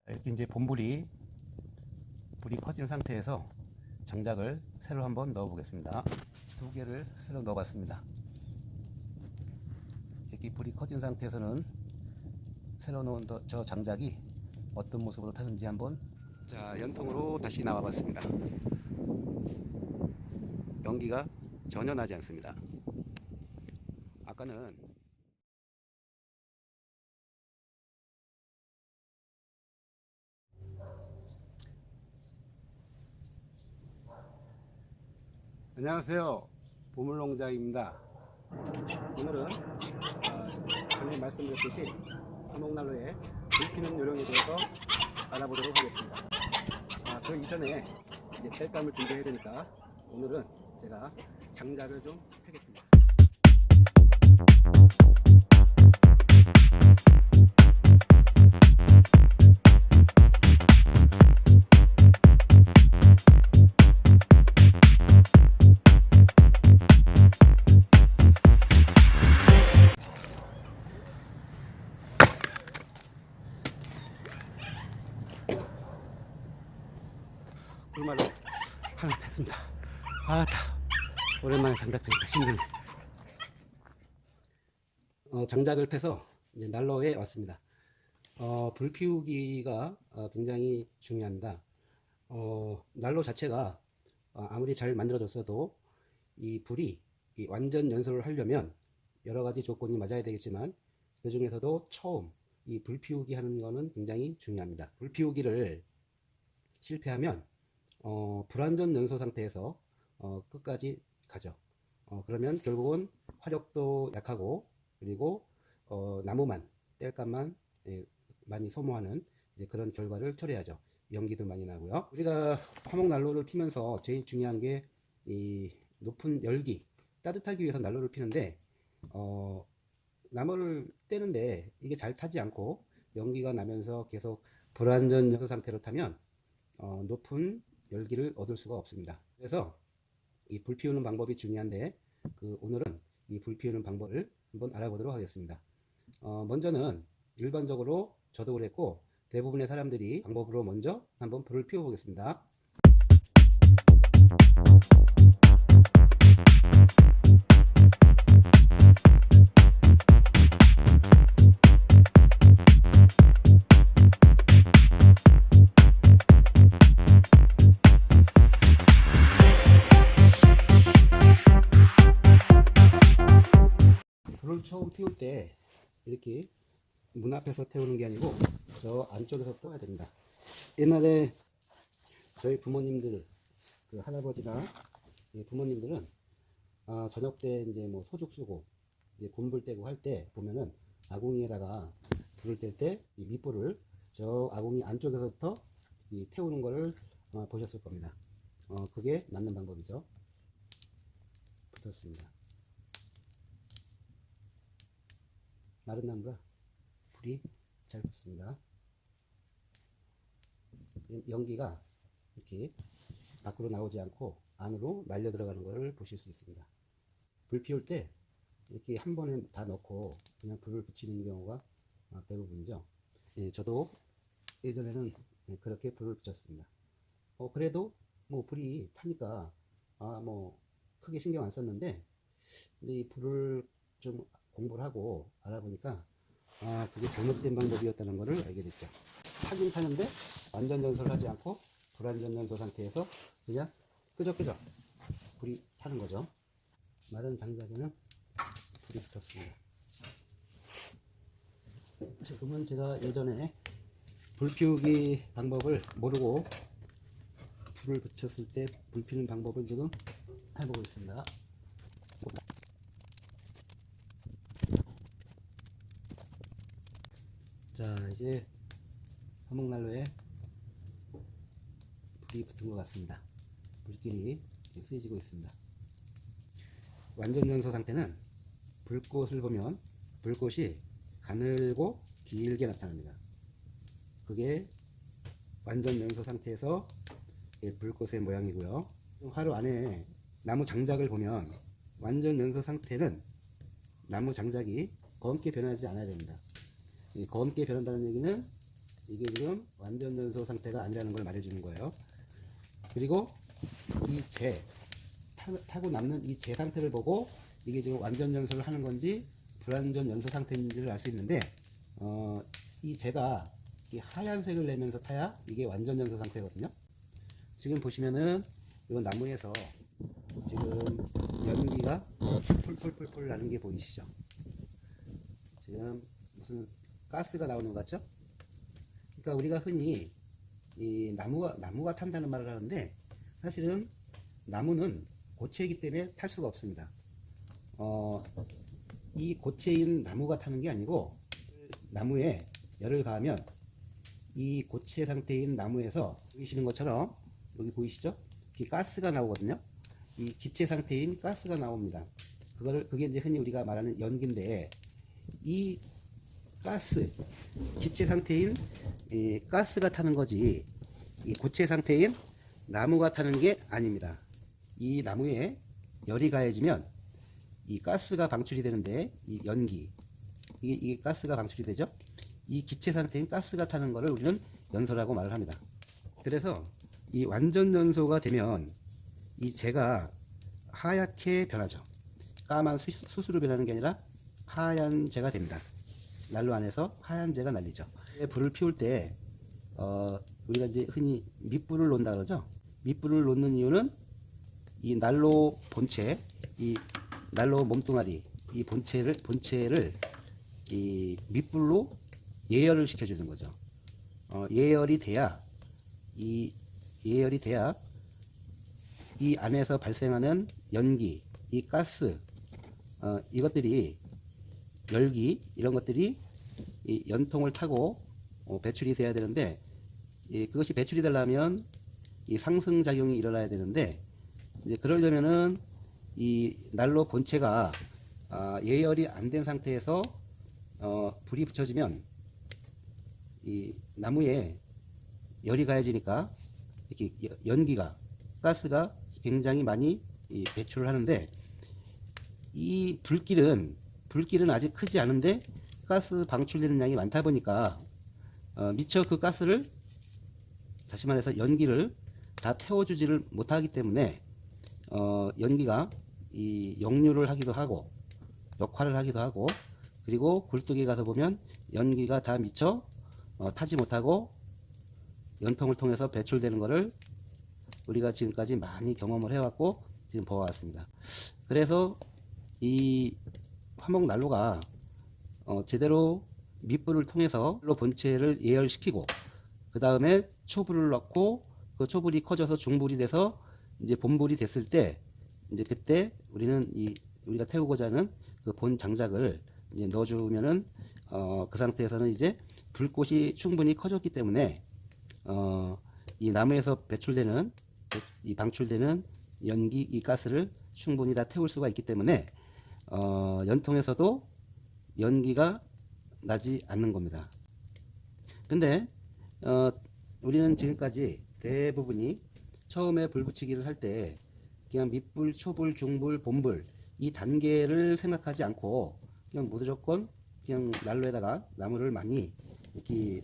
이렇게 이제 불이 커진 상태에서 장작을 새로 한번 넣어 보겠습니다. 두 개를 새로 넣어 봤습니다. 이렇게 불이 커진 상태에서는 새로 넣은 저 장작이 어떤 모습으로 타는지 한번. 자, 연통으로 다시 나와 봤습니다. 연기가 전혀 나지 않습니다. 아까는 안녕하세요, 보물농장입니다. 오늘은 전에 말씀드렸듯이 화목난로에 불 피는 요령에 대해서 알아보도록 하겠습니다. 그 이전에 이제 뗄감을 준비해야 되니까 오늘은 제가 장작을 좀 패겠습니다. 꿀말로 하나 뺐습니다. 오랜만에 장작 패니까 힘드네. 장작을 패서 이제 난로에 왔습니다. 불 피우기가 굉장히 중요합니다. 난로 자체가 아무리 잘 만들어졌어도 이 불이 완전 연소를 하려면 여러 가지 조건이 맞아야 되겠지만, 그 중에서도 처음 이 불 피우기 하는 거는 굉장히 중요합니다. 불 피우기를 실패하면 불완전 연소 상태에서 끝까지 가죠. 그러면 결국은 화력도 약하고, 그리고 나무만, 땔감만 많이 소모하는 이제 그런 결과를 초래하죠. 연기도 많이 나고요. 우리가 화목난로를 피면서 제일 중요한 게 이 높은 열기, 따뜻하기 위해서 난로를 피는데, 나무를 떼는데 이게 잘 타지 않고 연기가 나면서 계속 불완전 연소 상태로 타면 높은 열기를 얻을 수가 없습니다. 그래서 이 불 피우는 방법이 중요한데, 오늘은 이 불 피우는 방법을 한번 알아보도록 하겠습니다. 먼저는 일반적으로 저도 그랬고 대부분의 사람들이 방법으로 먼저 한번 불을 피워 보겠습니다. 불을 처음 피울 때 이렇게 문 앞에서 태우는 게 아니고 저 안쪽에서 떠야 됩니다. 옛날에 저희 부모님들, 그 할아버지나 부모님들은 저녁 때 이제 뭐 소죽 쓰고 이제 곤불 떼고 할 때 보면은 아궁이에다가 불을 뗄 때 이 밑불을 저 아궁이 안쪽에서부터 태우는 거를 보셨을 겁니다. 그게 맞는 방법이죠. 붙었습니다. 마른 나무라 불이 잘 붙습니다. 연기가 이렇게 밖으로 나오지 않고 안으로 날려 들어가는 것을 보실 수 있습니다. 불 피울 때 이렇게 한 번에 다 넣고 그냥 불을 붙이는 경우가 대부분이죠. 저도 예전에는 그렇게 불을 붙였습니다. 그래도 뭐 불이 타니까 뭐 크게 신경 안 썼는데, 이제 이 불을 좀 공부를 하고 알아보니까 그게 잘못된 방법이었다는 것을 알게 됐죠. 타긴 타는데 완전 연소를 하지 않고 불완전 연소 상태에서 그냥 끄적끄적 불이 타는 거죠. 마른 장작에는 불이 붙었습니다. 지금은 제가 예전에 불 피우기 방법을 모르고 불을 붙였을 때 불 피는 방법을 지금 해보고 있습니다. 자, 이제 화목난로에 불이 붙은 것 같습니다. 불길이 쓰여지고 있습니다. 완전 연소 상태는 불꽃을 보면 불꽃이 가늘고 길게 나타납니다. 그게 완전 연소 상태에서 불꽃의 모양이고요. 화로 안에 나무 장작을 보면 완전 연소 상태는 나무 장작이 검게 변하지 않아야 됩니다. 이 검게 변한다는 얘기는 이게 지금 완전 연소 상태가 아니라는 걸 말해주는 거예요. 그리고 이 재, 타고 남는 이 재 상태를 보고 이게 지금 완전 연소를 하는 건지 불완전 연소 상태인지를 알 수 있는데, 이 재가 이 하얀색을 내면서 타야 이게 완전 연소 상태거든요. 지금 보시면은 이 나무에서 지금 연기가 폴폴폴폴 나는 게 보이시죠? 지금 무슨 가스가 나오는 것 같죠? 그러니까 우리가 흔히 이 나무가 탄다는 말을 하는데, 사실은 나무는 고체이기 때문에 탈 수가 없습니다. 이 고체인 나무가 타는 게 아니고, 나무에 열을 가하면 이 고체 상태인 나무에서 보이시는 것처럼 여기 보이시죠? 이 가스가 나오거든요. 이 기체 상태인 가스가 나옵니다. 그게 이제 흔히 우리가 말하는 연기인데, 이 가스, 기체 상태인 이 가스가 타는 거지, 이 고체 상태인 나무가 타는 게 아닙니다. 이 나무에 열이 가해지면 이 가스가 방출이 되는데, 이 연기, 이게 가스가 방출이 되죠. 이 기체 상태인 가스가 타는 거를 우리는 연소라고 말을 합니다. 그래서 이 완전 연소가 되면 이 재가 하얗게 변하죠. 까만 수수로 변하는 게 아니라 하얀 재가 됩니다. 난로 안에서 하얀 재가 날리죠. 불을 피울 때 우리가 이제 흔히 밑불을 놓는다 그러죠. 밑불을 놓는 이유는 이 난로 본체, 이 난로 몸뚱아리, 이 본체를 이 밑불로 예열을 시켜주는 거죠. 예열이 돼야 이 안에서 발생하는 연기, 이 가스, 이것들이 열기, 이런 것들이 이 연통을 타고 배출이 돼야 되는데, 그것이 배출이 되려면 이 상승작용이 일어나야 되는데, 이제 그러려면은 이 난로 본체가 예열이 안 된 상태에서 불이 붙여지면 이 나무에 열이 가해지니까 이렇게 연기가, 가스가 굉장히 많이 배출을 하는데, 이 불길은 아직 크지 않은데 가스 방출되는 양이 많다 보니까 미처 그 가스를, 다시 말해서 연기를 다 태워주지를 못하기 때문에 연기가 이 역류를 하기도 하고 역화를 하기도 하고, 그리고 굴뚝에 가서 보면 연기가 다 미처 타지 못하고 연통을 통해서 배출되는 것을 우리가 지금까지 많이 경험을 해왔고 지금 보아왔습니다. 그래서 이 화목난로가 제대로 밑불을 통해서 본체를 예열시키고, 그 다음에 초불을 넣고 그 초불이 커져서 중불이 돼서 이제 본불이 됐을 때, 이제 그때 우리는 우리가 태우고자 하는 그 본 장작을 이제 넣어주면은 그 상태에서는 이제 불꽃이 충분히 커졌기 때문에 이 나무에서 방출되는 연기, 이 가스를 충분히 다 태울 수가 있기 때문에 연통에서도 연기가 나지 않는 겁니다. 근데 우리는 지금까지 대부분이 처음에 불 붙이기를 할 때 그냥 밑불, 초불, 중불, 본불 이 단계를 생각하지 않고 그냥 무조건 그냥 난로에다가 나무를 많이 이렇게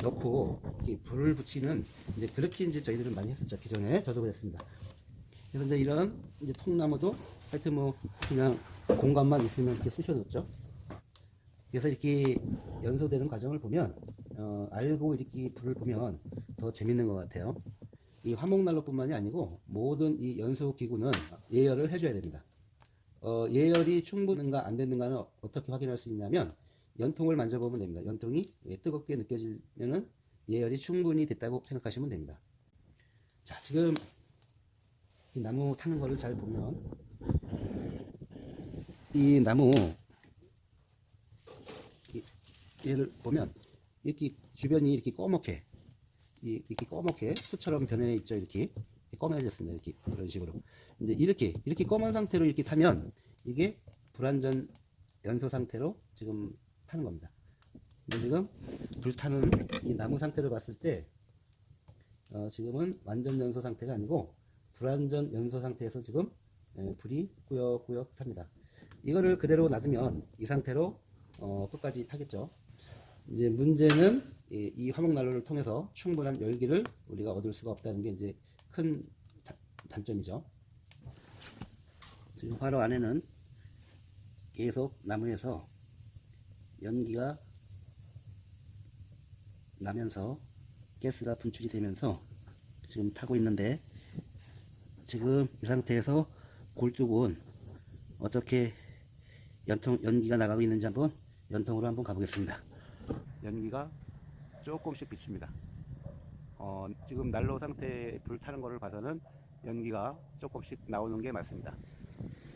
넣고 이렇게 불을 붙이는, 이제 그렇게 이제 저희들은 많이 했었죠. 기존에 저도 그랬습니다. 그래서 이제 이런 이제 통나무도 하여튼 뭐 그냥 공간만 있으면 이렇게 쑤셔뒀죠. 그래서 이렇게 연소되는 과정을 보면 알고 이렇게 불을 보면 더 재밌는 것 같아요. 이 화목난로뿐만이 아니고 모든 이 연소 기구는 예열을 해줘야 됩니다. 예열이 충분한가 안 됐는가는 어떻게 확인할 수 있냐면 연통을 만져보면 됩니다. 연통이 뜨겁게 느껴지면은 예열이 충분히 됐다고 생각하시면 됩니다. 자, 지금 이 나무 타는 거를 잘 보면 이 나무 얘를 보면 이렇게 주변이 이렇게 꺼멓게 수처럼 변해 있죠. 이렇게 검해졌습니다. 이렇게 이런 식으로 이제 이렇게 검은 상태로 이렇게 타면 이게 불완전 연소 상태로 지금 타는 겁니다. 근데 지금 불타는 이 나무 상태를 봤을 때 지금은 완전 연소 상태가 아니고 불완전 연소 상태에서 지금 불이 꾸역꾸역 탑니다. 이거를 그대로 놔두면 이 상태로 끝까지 타겠죠. 이제 문제는 이 화목난로를 통해서 충분한 열기를 우리가 얻을 수가 없다는 게 이제 큰 단점이죠. 지금 화로 안에는 계속 나무에서 연기가 나면서 가스가 분출이 되면서 지금 타고 있는데, 지금 이 상태에서 골뚝은 어떻게 연기가 나가고 있는지 한번 연통으로 한번 가보겠습니다. 연기가 조금씩 비춥니다. 지금 난로 상태에 불 타는 것을 봐서는 연기가 조금씩 나오는 게 맞습니다.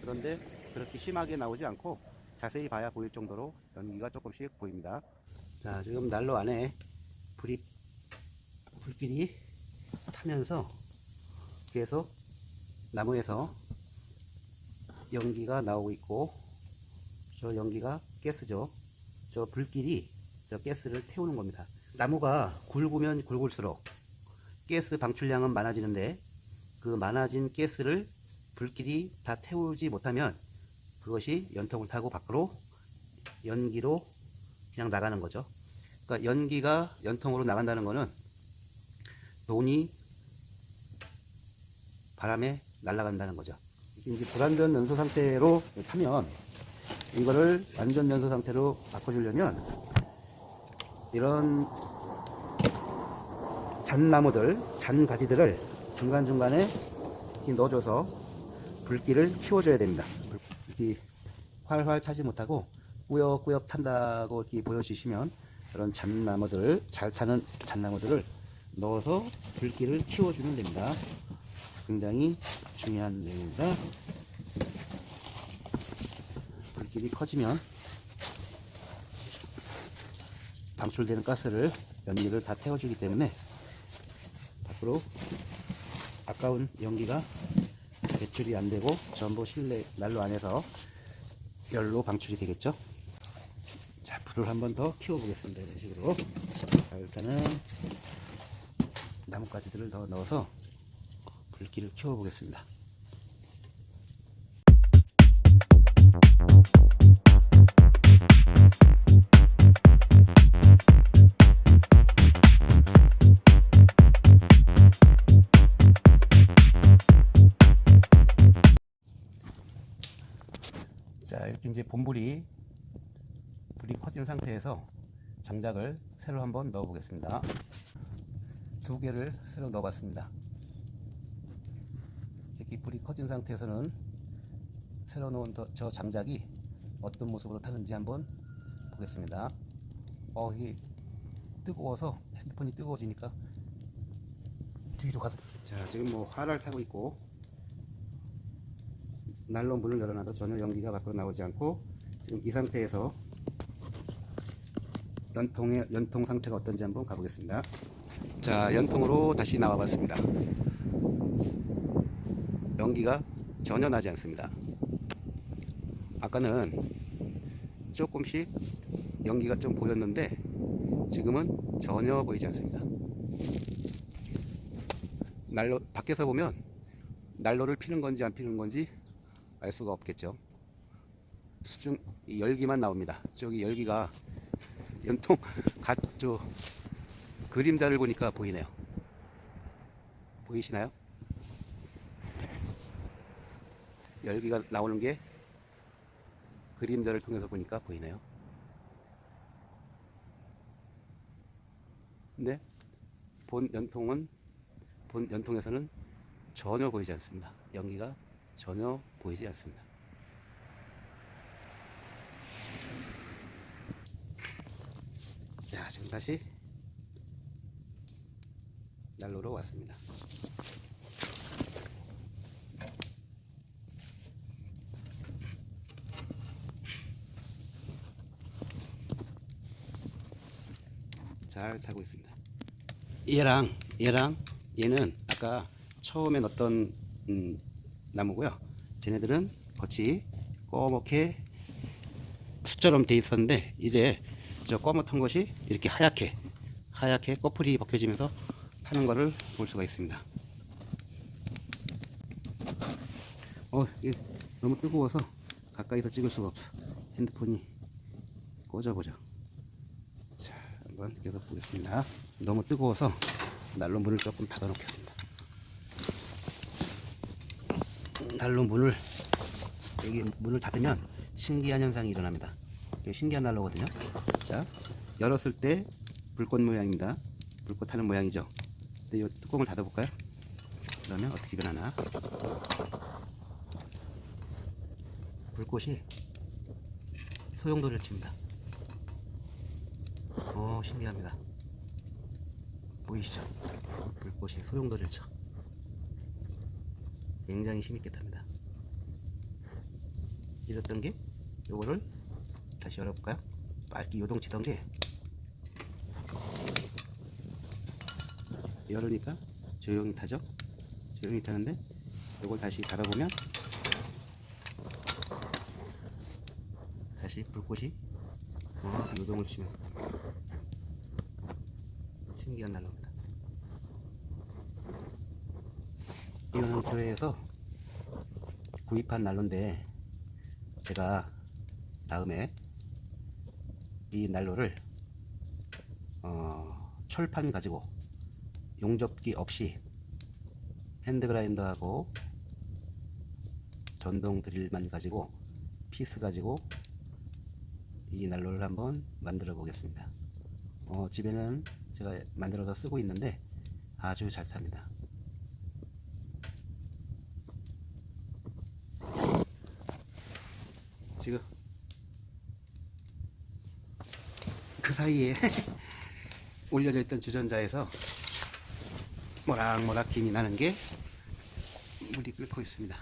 그런데 그렇게 심하게 나오지 않고 자세히 봐야 보일 정도로 연기가 조금씩 보입니다. 자, 지금 난로 안에 불길이 타면서 계속 나무에서 연기가 나오고 있고, 저 연기가 가스죠. 저 불길이 저 가스를 태우는 겁니다. 나무가 굵으면 굵을수록 가스 방출량은 많아지는데, 그 많아진 가스를 불길이 다 태우지 못하면 그것이 연통을 타고 밖으로 연기로 그냥 나가는 거죠. 그러니까 연기가 연통으로 나간다는 거는 돈이 바람에 날아간다는 거죠. 이제 불완전 연소 상태로 타면, 이거를 완전 연소 상태로 바꿔주려면 이런 잣나무들, 잣가지들을 중간중간에 이렇게 넣어줘서 불길을 키워줘야 됩니다. 이렇게 활활 타지 못하고 꾸역꾸역 탄다고 이렇게 보여주시면, 그런 잣나무들, 잘 타는 잣나무들을 넣어서 불길을 키워주면 됩니다. 굉장히 중요한 내용입니다. 불길이 커지면 방출되는 가스를, 연기를 다 태워주기 때문에 밖으로 아까운 연기가 배출이 안 되고 전부 실내 난로 안에서 열로 방출이 되겠죠. 자, 불을 한번 더 키워 보겠습니다. 이런 식으로. 자, 일단은 나뭇가지들을 더 넣어서 불길을 키워 보겠습니다. 자, 이렇게 이제 불이 커진 상태에서 장작을 새로 한번 넣어 보겠습니다. 2개를 새로 넣어 봤습니다. 이렇게 불이 커진 상태에서는 새로 넣은 저 장작이 어떤 모습으로 타는지 한번 보겠습니다. 이게 뜨거워서, 핸드폰이 뜨거워지니까 뒤로 가서, 자, 지금 뭐 화를 타고 있고, 난로 문을 열어놔도 전혀 연기가 밖으로 나오지 않고, 지금 이 상태에서 연통 상태가 어떤지 한번 가보겠습니다. 자, 연통으로 다시 나와 봤습니다. 연기가 전혀 나지 않습니다. 아까는 조금씩 연기가 좀 보였는데 지금은 전혀 보이지 않습니다. 난로 밖에서 보면 난로를 피는 건지 안 피는 건지 알 수가 없겠죠. 열기만 나옵니다. 저기 열기가 연통 그림자를 보니까 보이네요. 보이시나요? 열기가 나오는 게 그림자를 통해서 보니까 보이네요. 근데 본 연통에서는 전혀 보이지 않습니다. 연기가 전혀 보이지 않습니다. 자, 지금 다시 난로로 왔습니다. 잘 타고 있습니다. 얘는 아까 처음에 넣었던 나무고요. 쟤네들은 겉이 꺼멓게 숯처럼 돼 있었는데, 이제 저 꺼멓던 것이 이렇게 하얗게 꺼풀이 벗겨지면서 타는 것을 볼 수가 있습니다. 이게 너무 뜨거워서 가까이서 찍을 수가 없어. 핸드폰이 꺼져버려. 자, 한번 계속 보겠습니다. 너무 뜨거워서 난로 문을 조금 닫아 놓겠습니다. 난로 문을, 여기 문을 닫으면 신기한 현상이 일어납니다. 이게 신기한 난로거든요. 자, 열었을 때 불꽃 모양입니다. 불꽃 하는 모양이죠. 근데 이 뚜껑을 닫아 볼까요? 그러면 어떻게 변하나? 불꽃이 소용돌이를 칩니다. 신기합니다. 보이시죠? 불꽃이 소용돌이를 쳐. 굉장히 힘있게 탑니다. 이랬던 게, 요거를 다시 열어볼까요? 빨리 요동치던 게, 열으니까 조용히 타죠? 조용히 타는데, 요걸 다시 닫아보면 다시 불꽃이 요동을 치면서 신기한 난로입니다. 이거는 교회에서 구입한 난로인데, 제가 다음에 이 난로를 철판 가지고 용접기 없이 핸드그라인더하고 전동 드릴만 가지고 피스 가지고 이 난로를 한번 만들어 보겠습니다. 집에는 제가 만들어서 쓰고 있는데 아주 잘 탑니다. 지금 그 사이에 올려져 있던 주전자에서 모락모락 김이 나는 게 물이 끓고 있습니다.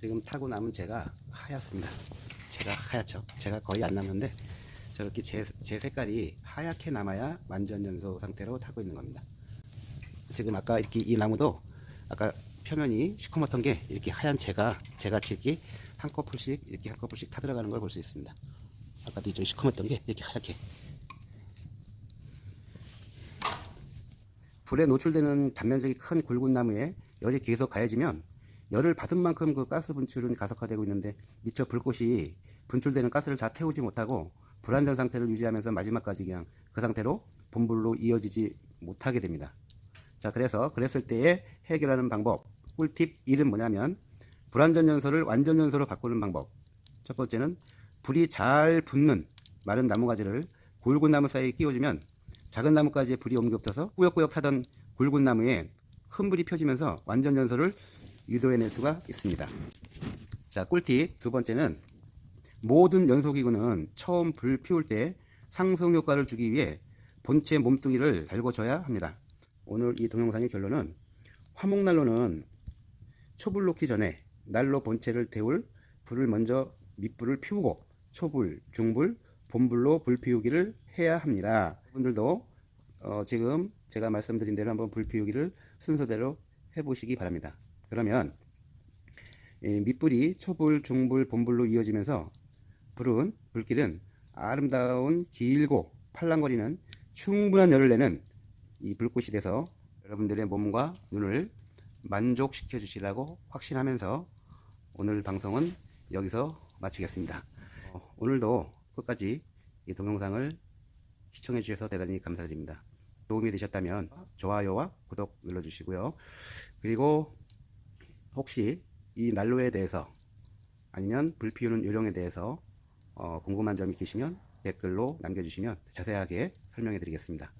지금 타고 남은 재가 하얗습니다. 재가 하얗죠. 재가 거의 안 남는데 저렇게 재 색깔이 하얗게 남아야 완전 연소 상태로 타고 있는 겁니다. 지금 아까 이렇게 이 나무도 아까 표면이 시커멓던 게 이렇게 하얀 재같이 이렇게 한꺼풀씩 이렇게 한꺼풀씩 타들어가는 걸 볼 수 있습니다. 아까도 이제 시커멓던 게 이렇게 하얗게. 불에 노출되는 단면적이 큰 굵은 나무에 열이 계속 가해지면 열을 받은 만큼 그 가스 분출은 가속화되고 있는데 미처 불꽃이 분출되는 가스를 다 태우지 못하고 불완전 상태를 유지하면서 마지막까지 그냥 그 상태로 본불로 이어지지 못하게 됩니다. 자, 그랬을 때에 해결하는 방법, 꿀팁 1은 뭐냐면 불완전 연소를 완전 연소로 바꾸는 방법. 첫 번째는 불이 잘 붙는 마른 나무가지를 굵은 나무 사이에 끼워주면 작은 나무까지의 불이 옮겨 붙어서 꾸역꾸역 타던 굵은 나무에 큰 불이 펴지면서 완전 연소를 유도해낼 수가 있습니다. 자, 꿀팁 두 번째는 모든 연소기구는 처음 불 피울 때 상승 효과를 주기 위해 본체 몸뚱이를 달궈줘야 합니다. 오늘 이 동영상의 결론은 화목난로는 초불 놓기 전에 난로 본체를 데울 불을 먼저 밑불을 피우고 초불, 중불, 본불로 불 피우기를 해야 합니다. 여러분들도 지금 제가 말씀드린 대로 한번 불 피우기를 순서대로 해보시기 바랍니다. 그러면 밑불이 초불, 중불, 본불로 이어지면서 불길은 아름다운 길고 팔랑거리는 충분한 열을 내는 이 불꽃이 돼서 여러분들의 몸과 눈을 만족시켜 주시라고 확신하면서 오늘 방송은 여기서 마치겠습니다. 오늘도 끝까지 이 동영상을 시청해 주셔서 대단히 감사드립니다. 도움이 되셨다면 좋아요와 구독 눌러주시고요. 그리고 혹시 이 난로에 대해서 아니면 불 피우는 요령에 대해서 궁금한 점이 계시면 댓글로 남겨주시면 자세하게 설명해 드리겠습니다.